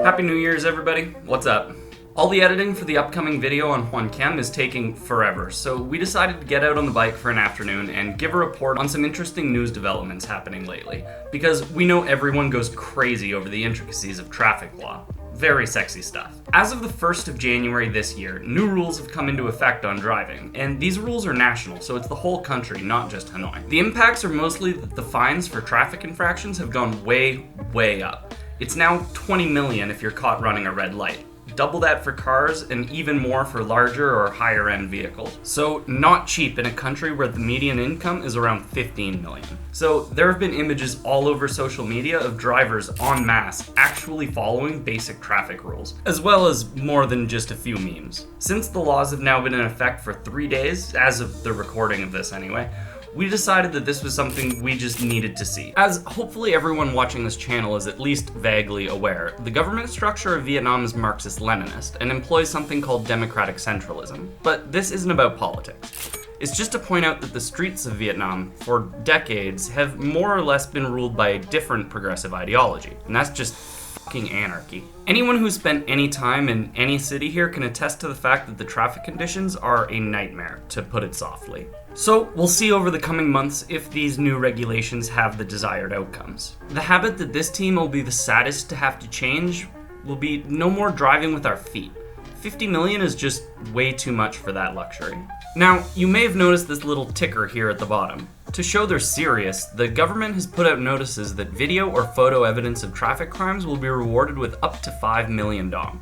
Happy New Year's, everybody. What's up? All the editing for the upcoming video on Juan Kem is taking forever, so we decided to get out on the bike for an afternoon and give a report on some interesting news developments happening lately, because we know everyone goes crazy over the intricacies of traffic law. Very sexy stuff. As of the 1st of January this year, new rules have come into effect on driving, and these rules are national, so it's the whole country, not just Hanoi. The impacts are mostly that the fines for traffic infractions have gone way up. It's now 20 million if you're caught running a red light. Double that for cars, and even more for larger or higher end vehicles. So not cheap in a country where the median income is around 15 million. So there have been images all over social media of drivers en masse actually following basic traffic rules, as well as more than just a few memes. Since the laws have now been in effect for 3 days, as of the recording of this anyway, we decided that this was something we just needed to see. As hopefully everyone watching this channel is at least vaguely aware, the government structure of Vietnam is Marxist-Leninist and employs something called democratic centralism. But this isn't about politics. It's just to point out that the streets of Vietnam, for decades, have more or less been ruled by a different progressive ideology, and that's just fucking anarchy. Anyone who's spent any time in any city here can attest to the fact that the traffic conditions are a nightmare, to put it softly. So we'll see over the coming months if these new regulations have the desired outcomes. The habit that this team will be the saddest to have to change will be no more driving with our feet. 50 million is just way too much for that luxury. Now, you may have noticed this little ticker here at the bottom. To show they're serious, the government has put out notices that video or photo evidence of traffic crimes will be rewarded with up to 5 million dong.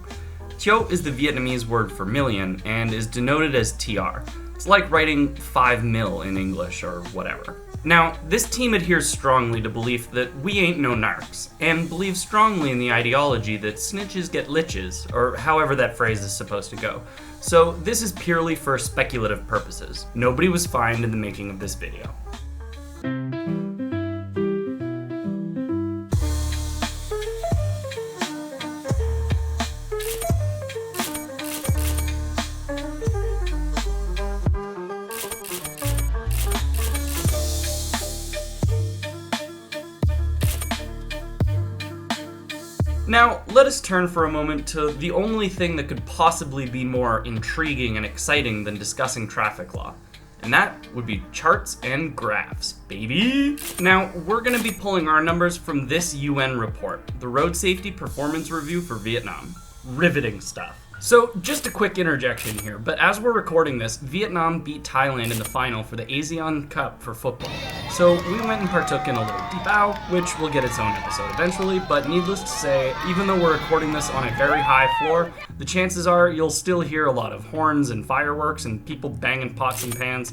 Tio is the Vietnamese word for million and is denoted as TR. It's like writing 5 mil in English or whatever. Now, this team adheres strongly to belief that we ain't no narcs, and believes strongly in the ideology that snitches get liches, or however that phrase is supposed to go. So this is purely for speculative purposes. Nobody was fined in the making of this video. Now, let us turn for a moment to the only thing that could possibly be more intriguing and exciting than discussing traffic law. And that would be charts and graphs, baby! Now, we're gonna be pulling our numbers from this UN report, the Road Safety Performance Review for Vietnam. Riveting stuff. So, just a quick interjection here, but as we're recording this, Vietnam beat Thailand in the final for the ASEAN Cup for football. So we went and partook in a little debao, which will get its own episode eventually, but needless to say, even though we're recording this on a very high floor, the chances are you'll still hear a lot of horns and fireworks and people banging pots and pans.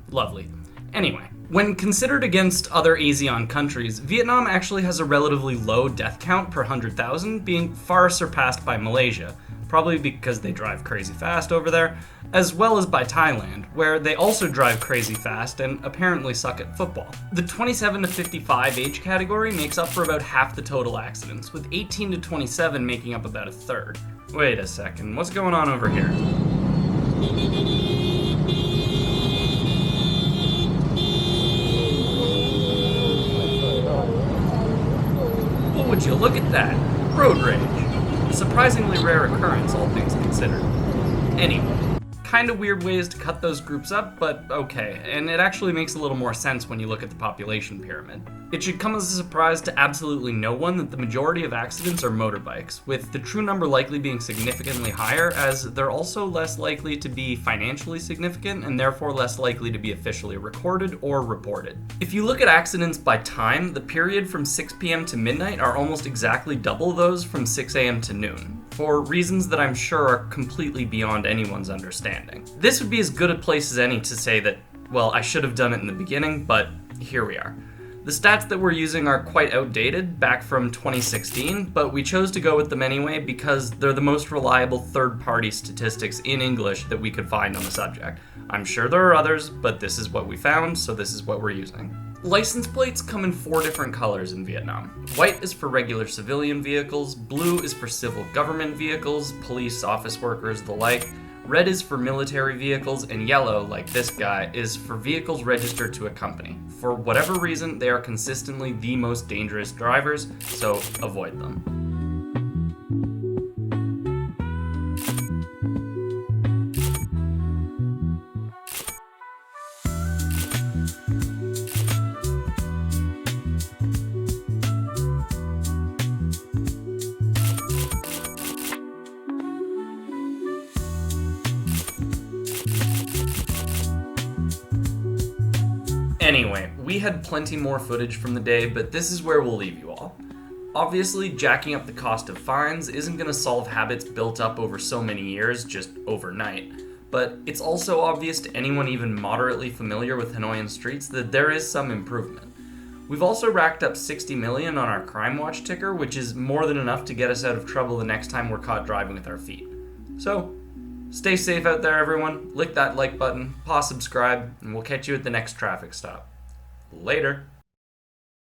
Lovely. Anyway, when considered against other ASEAN countries, Vietnam actually has a relatively low death count per 100,000, being far surpassed by Malaysia, probably because they drive crazy fast over there, as well as by Thailand, where they also drive crazy fast and apparently suck at football. The 27 to 55 age category makes up for about half the total accidents, with 18 to 27 making up about a third. Wait a second, what's going on over here? Oh, would you look at that? Road rage. A surprisingly rare occurrence, all things considered. Anyway, kind of weird ways to cut those groups up, but okay, and it actually makes a little more sense when you look at the population pyramid. It should come as a surprise to absolutely no one that the majority of accidents are motorbikes, with the true number likely being significantly higher, as they're also less likely to be financially significant and therefore less likely to be officially recorded or reported. If you look at accidents by time, the period from 6 p.m. to midnight are almost exactly double those from 6 a.m. to noon, for reasons that I'm sure are completely beyond anyone's understanding. This would be as good a place as any to say that, well, I should have done it in the beginning, but here we are. The stats that we're using are quite outdated, back from 2016, but we chose to go with them anyway because they're the most reliable third-party statistics in English that we could find on the subject. I'm sure there are others, but this is what we found, so this is what we're using. License plates come in 4 different colors in Vietnam. White is for regular civilian vehicles, blue is for civil government vehicles, police, office workers, the like, Red is for military vehicles, and yellow, like this guy, is for vehicles registered to a company. For whatever reason, they are consistently the most dangerous drivers, so avoid them. Anyway, we had plenty more footage from the day, but this is where we'll leave you all. Obviously, jacking up the cost of fines isn't going to solve habits built up over so many years just overnight, but it's also obvious to anyone even moderately familiar with Hanoian streets that there is some improvement. We've also racked up 60 million on our Crime Watch ticker, which is more than enough to get us out of trouble the next time we're caught driving with our feet. So, stay safe out there, everyone. Lick that like button, pause subscribe, and we'll catch you at the next traffic stop. Later.